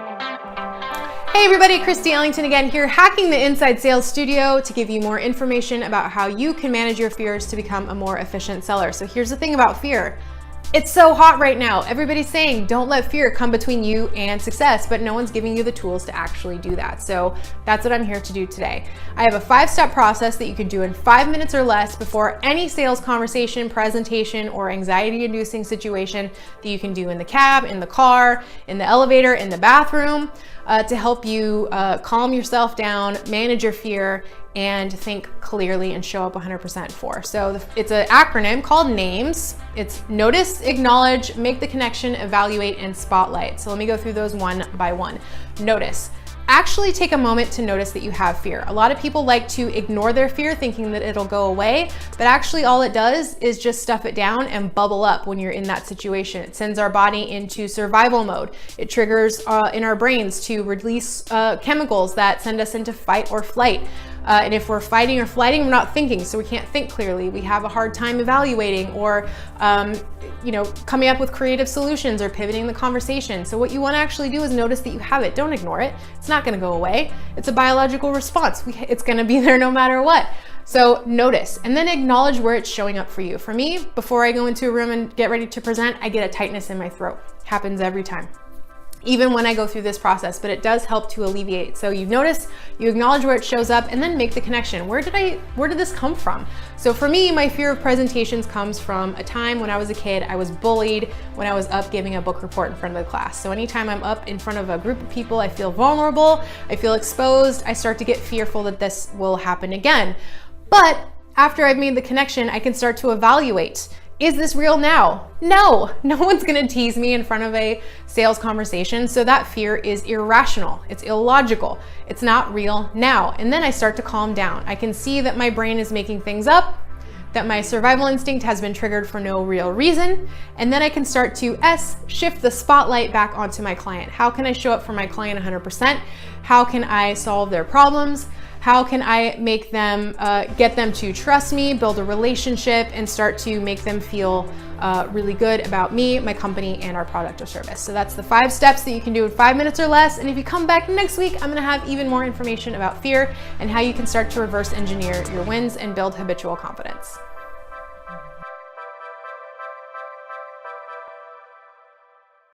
Hey everybody, Kristy Ellington again here, hacking the Inside Sales Studio to give you more information about how you can manage your fears to become a more efficient seller. So here's the thing about fear. It's so hot right now. Everybody's saying, don't let fear come between you and success, but no one's giving you the tools to actually do that. So that's what I'm here to do today. I have a 5-step process that you can do in 5 minutes or less before any sales conversation, presentation, or anxiety-inducing situation that you can do in the cab, in the car, in the elevator, in the bathroom, to help you calm yourself down, manage your fear, and think clearly and show up 100% for. So it's an acronym called NAMES. It's notice, acknowledge, make the connection, evaluate, and spotlight. So let me go through those one by one. Notice. Actually take a moment to notice that you have fear. A lot of people like to ignore their fear thinking that it'll go away, but actually all it does is just stuff it down and bubble up when you're in that situation. It sends our body into survival mode. It triggers in our brains to release chemicals that send us into fight or flight. And if we're fighting or flighting, we're not thinking, so we can't think clearly. We have a hard time evaluating or coming up with creative solutions or pivoting the conversation. So what you want to actually do is notice that you have it. Don't ignore it. It's not going to go away. It's a biological response. It's going to be there no matter what. So notice and then acknowledge where it's showing up for you. For me, before I go into a room and get ready to present, I get a tightness in my throat. Happens every time, even when I go through this process, but it does help to alleviate. So you notice, you acknowledge where it shows up, and then make the connection. Where did this come from? So for me, my fear of presentations comes from a time when I was a kid. I was bullied when I was up giving a book report in front of the class. So anytime I'm up in front of a group of people, I feel vulnerable, I feel exposed, I start to get fearful that this will happen again. But after I've made the connection, I can start to evaluate. Is this real now? No one's gonna tease me in front of a sales conversation, so that fear is irrational, it's illogical, it's not real now. And then I start to calm down. I can see that my brain is making things up, that my survival instinct has been triggered for no real reason, and then I can start to shift the spotlight back onto my client. How can I show up for my client 100%? How can I solve their problems? How can I make them, get them to trust me, build a relationship, and start to make them feel really good about me, my company, and our product or service? So that's the 5 steps that you can do in 5 minutes or less. And if you come back next week, I'm gonna have even more information about fear and how you can start to reverse engineer your wins and build habitual confidence.